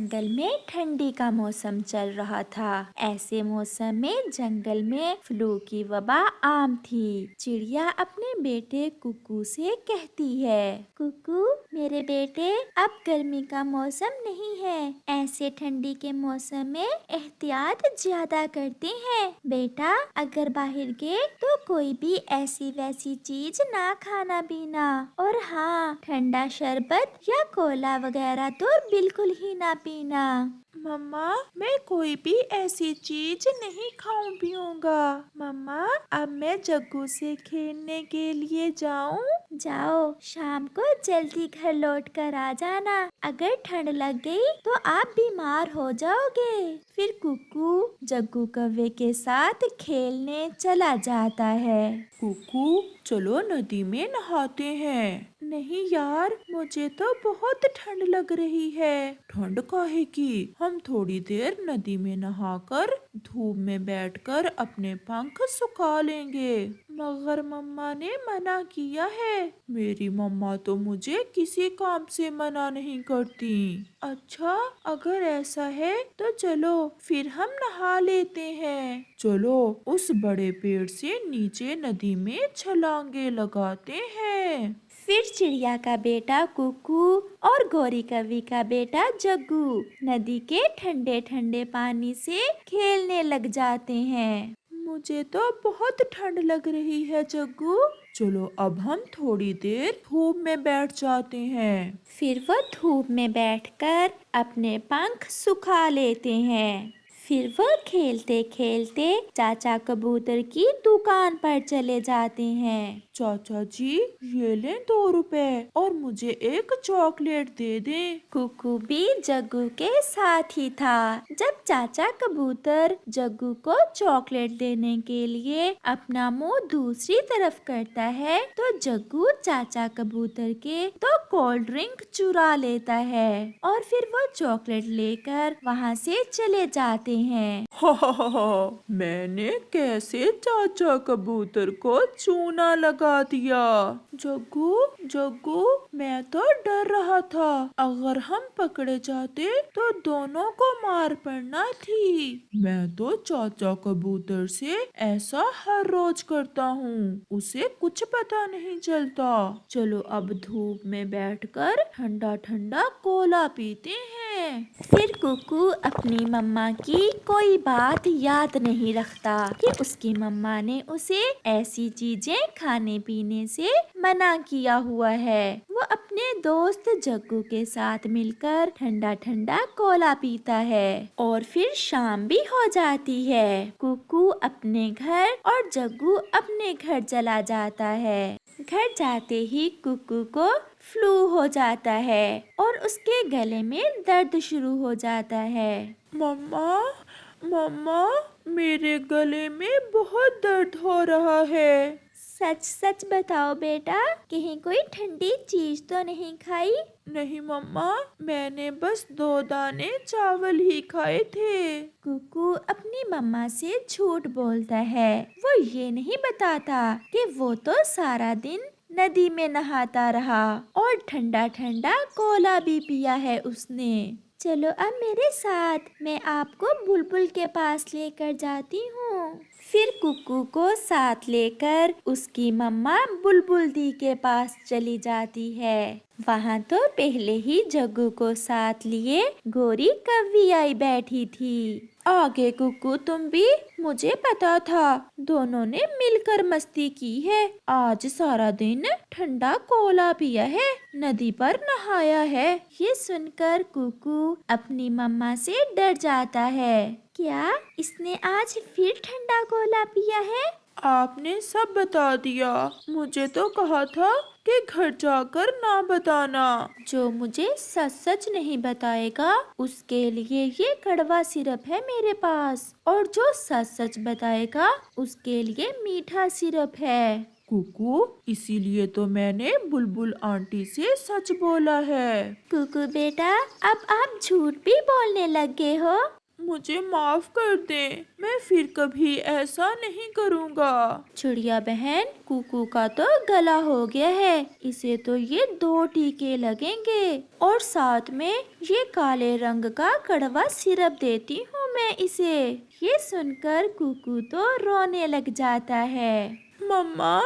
जंगल में ठंडी का मौसम चल रहा था। ऐसे मौसम में जंगल में फ्लू की वबा आम थी। चिड़िया अपने बेटे कुकू से कहती है, कुकू मेरे बेटे, अब गर्मी का मौसम नहीं है। ऐसे ठंडी के मौसम में एहतियात ज्यादा करते हैं। बेटा अगर बाहर गए तो कोई भी ऐसी वैसी चीज ना खाना पीना, और हाँ, ठंडा शरबत या कोला वगैरह तो बिल्कुल ही ना पीना। मम्मा, मैं कोई भी ऐसी चीज नहीं खाऊं पीऊंगा। मम्मा, अब मैं जग्गू से खेलने के लिए जाऊं? जाओ, शाम को जल्दी घर लौट कर आ जाना। अगर ठंड लग गई तो आप बीमार हो जाओगे। फिर कुकू जग्गू कौवे के साथ खेलने चला जाता है। कुकू, चलो नदी में नहाते हैं। नहीं यार, मुझे तो बहुत ठंड लग रही है। ठंड काहे की? हम थोड़ी देर नदी में नहाकर धूप में बैठकर अपने पंख सुखा लेंगे। मगर मम्मा ने मना किया है। मेरी मम्मा तो मुझे किसी काम से मना नहीं करती। अच्छा, अगर ऐसा है तो चलो फिर हम नहा लेते हैं। चलो उस बड़े पेड़ से नीचे नदी में छलांगे लगाते हैं। फिर चिड़िया का बेटा कुकू और गौरी कवि का बेटा जग्गू नदी के ठंडे ठंडे पानी से खेलने लग जाते हैं। मुझे तो बहुत ठंड लग रही है जग्गू। चलो अब हम थोड़ी देर धूप में बैठ जाते हैं। फिर वो धूप में बैठकर अपने पंख सुखा लेते हैं। फिर वो खेलते खेलते चाचा कबूतर की दुकान पर चले जाते हैं। चाचा जी, ये लें 2 रुपए और मुझे एक चॉकलेट दे दें। कुकू भी जग्गू के साथ ही था। जब चाचा कबूतर जग्गू को चॉकलेट देने के लिए अपना मुंह दूसरी तरफ करता है तो जग्गू चाचा कबूतर के तो कोल्ड ड्रिंक चुरा लेता है और फिर वो चॉकलेट लेकर वहाँ से चले जाते हैं। मैंने कैसे चाचा कबूतर को चूना लगा दिया। जग्गू जग्गू, मैं तो डर रहा था। अगर हम पकड़े जाते तो दोनों को मार पड़ना थी। मैं तो चाचा कबूतर से ऐसा हर रोज करता हूँ, उसे कुछ पता नहीं चलता। चलो अब धूप में बैठकर ठंडा ठंडा कोला पीते हैं। फिर कुकू अपनी मम्मा की कोई बात याद नहीं रखता कि उसकी मम्मा ने उसे ऐसी चीजें खाने पीने से मना किया हुआ है। वो अपने दोस्त जग्गू के साथ मिलकर ठंडा ठंडा कोला पीता है और फिर शाम भी हो जाती है। कुकू अपने घर और जग्गू अपने घर चला जाता है। घर जाते ही कुकू को फ्लू हो जाता है और उसके गले में दर्द शुरू हो जाता है। मम्मा मम्मा, मेरे गले में बहुत दर्द हो रहा है। सच सच बताओ बेटा, कहीं कोई ठंडी चीज तो नहीं खाई? नहीं मम्मा, मैंने बस 2 दाने चावल ही खाए थे। कुकू अपनी मम्मा से झूठ बोलता है। वो ये नहीं बताता कि वो तो सारा दिन नदी में नहाता रहा और ठंडा ठंडा कोला भी पिया है उसने। चलो अब मेरे साथ, मैं आपको बुलबुल के पास लेकर जाती हूँ। फिर कुकू को साथ लेकर उसकी मम्मा बुलबुल दी के पास चली जाती है। वहाँ तो पहले ही जग्गू को साथ लिए गौरी कव्वी आई बैठी थी। आगे कुकू तुम भी, मुझे पता था, दोनों ने मिलकर मस्ती की है। आज सारा दिन ठंडा कोला पिया है, नदी पर नहाया है। ये सुनकर कुकू अपनी मम्मा से डर जाता है। क्या इसने आज फिर ठंडा कोला पिया है? आपने सब बता दिया। मुझे तो कहा था कि घर जाकर ना बताना। जो मुझे सच सच नहीं बताएगा उसके लिए ये कड़वा सिरप है मेरे पास, और जो सच सच बताएगा उसके लिए मीठा सिरप है। कुकू, इसीलिए तो मैंने बुलबुल आंटी से सच बोला है। कुकू बेटा, अब आप झूठ भी बोलने लग गए हो। मुझे माफ कर दें, मैं फिर कभी ऐसा नहीं करूँगा। चिड़िया बहन, कुकू का तो गला हो गया है, इसे तो ये 2 टीके लगेंगे और साथ में ये काले रंग का कड़वा सिरप देती हूँ मैं इसे। ये सुनकर कुकू तो रोने लग जाता है। मम्मा,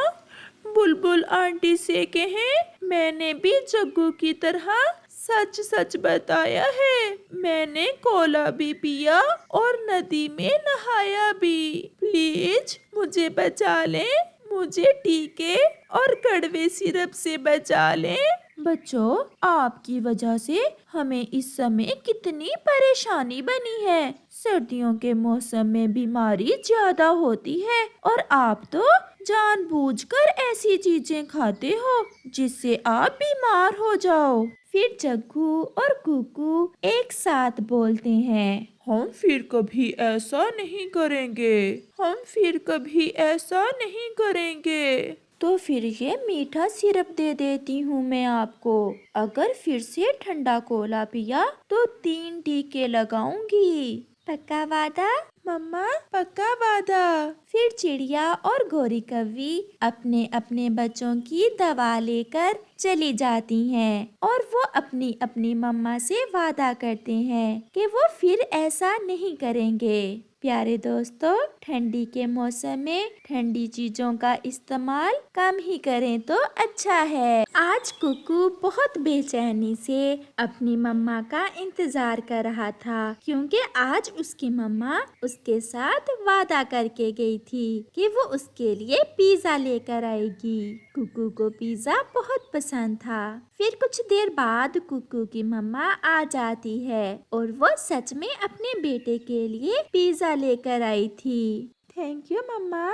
बुलबुल आंटी से कहें मैंने भी जग्गू की तरह सच सच बताया है। मैंने कोला भी पिया और नदी में नहाया भी। प्लीज मुझे बचा लें, मुझे टीके और कड़वे सिरप से बचा लें। बच्चों, आपकी वजह से हमें इस समय कितनी परेशानी बनी है। सर्दियों के मौसम में बीमारी ज्यादा होती है और आप तो जानबूझकर ऐसी चीजें खाते हो जिससे आप बीमार हो जाओ। फिर जग्गू और कुकू एक साथ बोलते हैं, हम फिर कभी ऐसा नहीं करेंगे, हम फिर कभी ऐसा नहीं करेंगे। तो फिर ये मीठा सिरप दे देती हूँ मैं आपको। अगर फिर से ठंडा कोला पिया तो 3 टीके लगाऊंगी। पक्का वादा? मम्मा, पक्का वादा। फिर चिड़िया और गोरी कौवी अपने अपने बच्चों की दवा लेकर चली जाती हैं और वो अपनी अपनी मम्मा से वादा करते हैं कि वो फिर ऐसा नहीं करेंगे। प्यारे दोस्तों, ठंडी के मौसम में ठंडी चीजों का इस्तेमाल कम ही करें तो अच्छा है। आज कुकू बहुत बेचैनी से अपनी मम्मा का इंतजार कर रहा था क्योंकि आज उसकी मम्मा उसके साथ वादा करके गई थी कि वो उसके लिए पिज्जा लेकर आएगी। कुकू को पिज्जा बहुत पसंद था। फिर कुछ देर बाद कुकू की मम्मा आ जाती है और वो सच में अपने बेटे के लिए पिज्जा लेकर आई थी। थैंक यू मम्मा,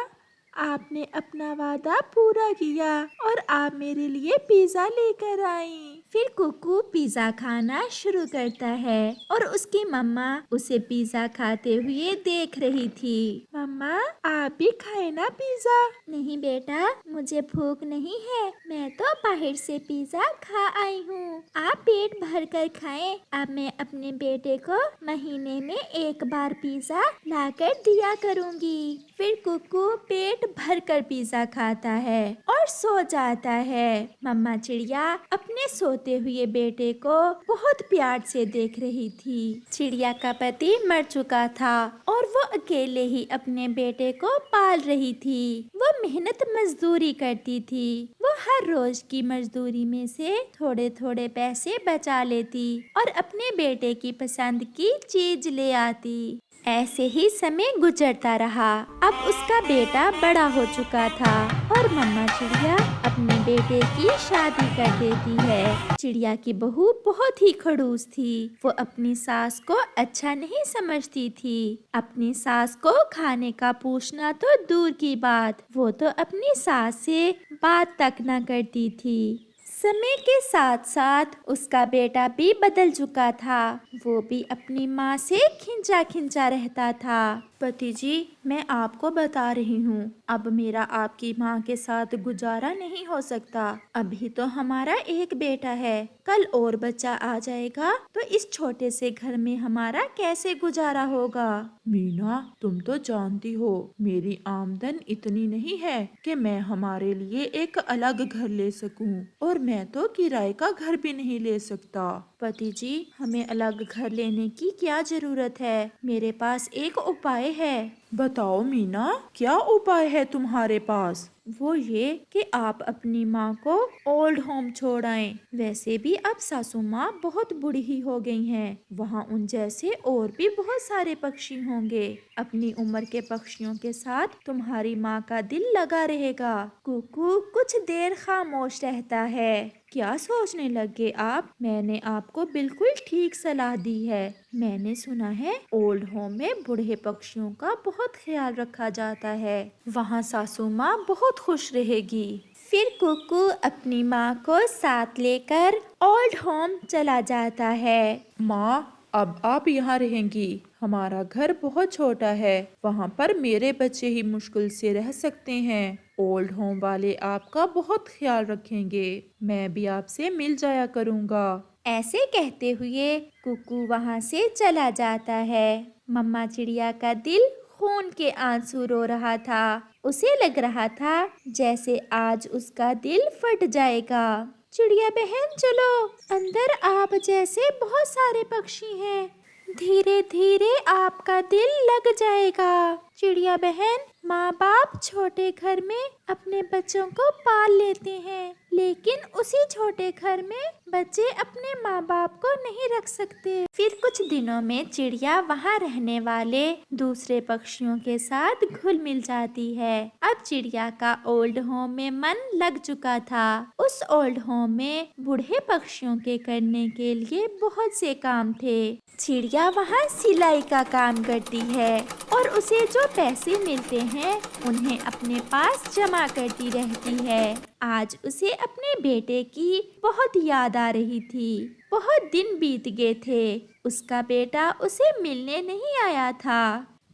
आपने अपना वादा पूरा किया और आप मेरे लिए पिज्जा लेकर आई। फिर कुकू पिज्जा खाना शुरू करता है और उसकी मम्मा उसे पिज्जा खाते हुए देख रही थी। मम्मा, आप भी खाए ना पिज्जा। नहीं बेटा, मुझे भूख नहीं है, मैं तो बाहर से पिज्जा खा आई हूँ। आप पेट भर कर खाएं। अब मैं अपने बेटे को महीने में 1 बार पिज्जा लाकर दिया करूँगी। फिर कुकू पेट भर कर पिज्जा खाता है और सो जाता है। मम्मा चिड़िया अपने सोते हुए बेटे को बहुत प्यार से देख रही थी। चिड़िया का पति मर चुका था और वो अकेले ही अपने बेटे को पाल रही थी। वो मेहनत मजदूरी करती थी। वो हर रोज की मजदूरी में से थोड़े थोड़े पैसे बचा लेती और अपने बेटे की पसंद की चीज ले आती। ऐसे ही समय गुजरता रहा। अब उसका बेटा बड़ा हो चुका था और मम्मा चिड़िया अपने बेटे की शादी कर देती है। चिड़िया की बहू बहुत ही खड़ूस थी। वो अपनी सास को अच्छा नहीं समझती थी। अपनी सास को खाने का पूछना तो दूर की बात, वो तो अपनी सास से बात तक न करती थी। समय के साथ साथ उसका बेटा भी बदल चुका था। वो भी अपनी माँ से खिंचा खिंचा रहता था। पति जी, मैं आपको बता रही हूँ, अब मेरा आपकी माँ के साथ गुजारा नहीं हो सकता। अभी तो हमारा एक बेटा है, कल और बच्चा आ जाएगा तो इस छोटे से घर में हमारा कैसे गुजारा होगा। मीना, तुम तो जानती हो मेरी आमदन इतनी नहीं है कि मैं हमारे लिए एक अलग घर ले सकूं और मैं तो किराए का घर भी नहीं ले सकता। पति जी, हमें अलग घर लेने की क्या जरूरत है, मेरे पास एक उपाय है। बताओ मीना, क्या उपाय है तुम्हारे पास? वो ये कि आप अपनी माँ को ओल्ड होम छोड़ आएं। वैसे भी अब सासू माँ बहुत बूढ़ी ही हो गई हैं। वहाँ उन जैसे और भी बहुत सारे पक्षी होंगे। अपनी उम्र के पक्षियों के साथ तुम्हारी माँ का दिल लगा रहेगा। कुकू कुछ देर खामोश रहता है। क्या सोचने लगे आप? मैंने आपको बिल्कुल ठीक सलाह दी है। मैंने सुना है ओल्ड होम में बूढ़े पक्षियों का बहुत ख्याल रखा जाता है। वहाँ सासू माँ बहुत खुश रहेगी। फिर कुकू अपनी माँ को साथ लेकर ओल्ड होम चला जाता है। माँ, अब आप यहाँ रहेंगी। हमारा घर बहुत छोटा है, वहाँ पर मेरे बच्चे ही मुश्किल से रह सकते हैं। ओल्ड होम वाले आपका बहुत ख्याल रखेंगे। मैं भी आपसे मिल जाया करूँगा। ऐसे कहते हुए कुकू वहाँ से चला जाता है। मम्मा चिड़िया का दिल खून के आंसू रो रहा था। उसे लग रहा था जैसे आज उसका दिल फट जाएगा। चिड़िया बहन चलो, अंदर आप जैसे बहुत सारे पक्षी हैं। धीरे धीरे आपका दिल लग जाएगा। चिड़िया बहन, माँ बाप छोटे घर में अपने बच्चों को पाल लेते हैं, लेकिन उसी छोटे घर में बच्चे अपने माँ बाप को नहीं रख सकते। फिर कुछ दिनों में चिड़िया वहाँ रहने वाले दूसरे पक्षियों के साथ घुल मिल जाती है। अब चिड़िया का ओल्ड होम में मन लग चुका था। उस ओल्ड होम में बूढ़े पक्षियों के करने के लिए बहुत से काम थे। चिड़िया वहाँ सिलाई का काम करती है और उसे जो पैसे मिलते हैं उन्हें अपने पास जमा करती रहती है। आज उसे अपने बेटे की बहुत याद आ रही थी। बहुत दिन बीत गए थे, उसका बेटा उसे मिलने नहीं आया था।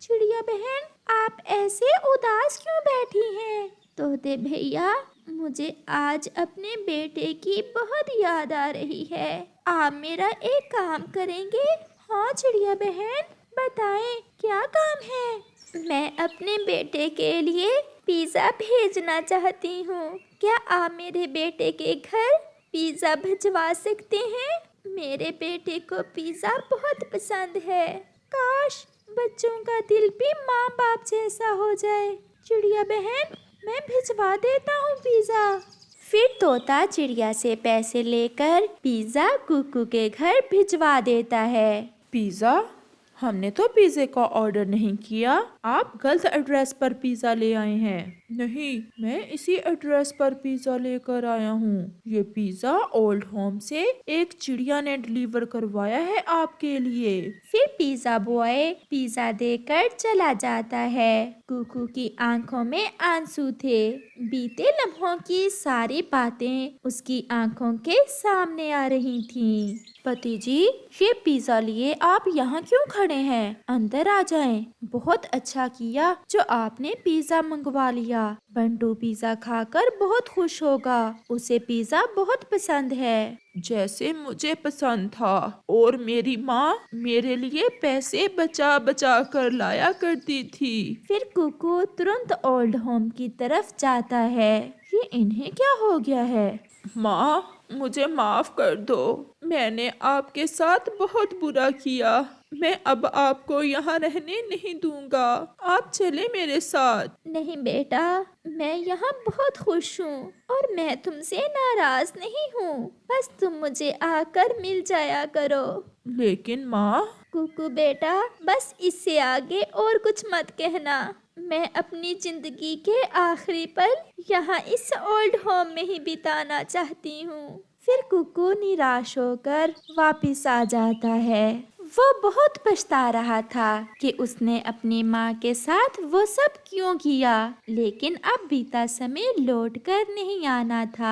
चिड़िया बहन, आप ऐसे उदास क्यों बैठी हैं? तोते भैया, मुझे आज अपने बेटे की बहुत याद आ रही है। आप मेरा एक काम करेंगे? हाँ चिड़िया बहन, बताएं क्या काम है? मैं अपने बेटे के लिए पिज़्ज़ा भेजना चाहती हूँ। क्या आप मेरे बेटे के घर पिज़्ज़ा भिजवा सकते हैं? मेरे बेटे को पिज़्ज़ा बहुत पसंद है। काश बच्चों का दिल भी माँ बाप जैसा हो जाए। चिड़िया बहन, मैं भिजवा देता हूँ पिज़्ज़ा। फिर तोता चिड़िया से पैसे लेकर पिज़्ज़ा कुकू के घर भिजवा देता है। पिज़्ज़ा? हमने तो पिज़्ज़े का ऑर्डर नहीं किया। आप गलत एड्रेस पर पिज़्ज़ा ले आए हैं। नहीं, मैं इसी एड्रेस पर पिज़्ज़ा लेकर आया हूँ। ये पिज़्ज़ा ओल्ड होम से एक चिड़िया ने डिलीवर करवाया है आपके लिए। फिर पिज़्ज़ा बॉय पिज़्ज़ा देकर चला जाता है। कुकू की आंखों में आंसू थे। बीते लम्हों की सारी बातें उसकी आंखों के सामने आ रही थीं। पति जी, ये पिज़्ज़ा लिए आप यहाँ क्यों खड़े हैं? अंदर आ जाएं। बहुत अच्छा किया जो आपने पिज़्ज़ा मंगवा लिया। बंटू पिज़्ज़ा खाकर बहुत खुश होगा, उसे पिज़्ज़ा बहुत पसंद है। जैसे मुझे पसंद था, और मेरी माँ मेरे लिए पैसे बचा बचा कर लाया करती थी। फिर कुकू तुरंत ओल्ड होम की तरफ जाता है। ये इन्हें क्या हो गया है? माँ, मुझे माफ कर दो। मैंने आपके साथ बहुत बुरा किया। मैं अब आपको यहाँ रहने नहीं दूंगा। आप चले मेरे साथ। नहीं बेटा, मैं यहाँ बहुत खुश हूँ और मैं तुमसे नाराज नहीं हूँ। बस तुम मुझे आकर मिल जाया करो। लेकिन माँ। कुकू बेटा, बस इससे आगे और कुछ मत कहना। मैं अपनी जिंदगी के आखिरी पल यहाँ इस ओल्ड होम में ही बिताना चाहती हूँ। फिर कुकू निराश होकर वापस आ जाता है। वो बहुत पछता रहा था कि उसने अपनी माँ के साथ वो सब क्यों किया, लेकिन अब बीता समय लौट कर नहीं आना था।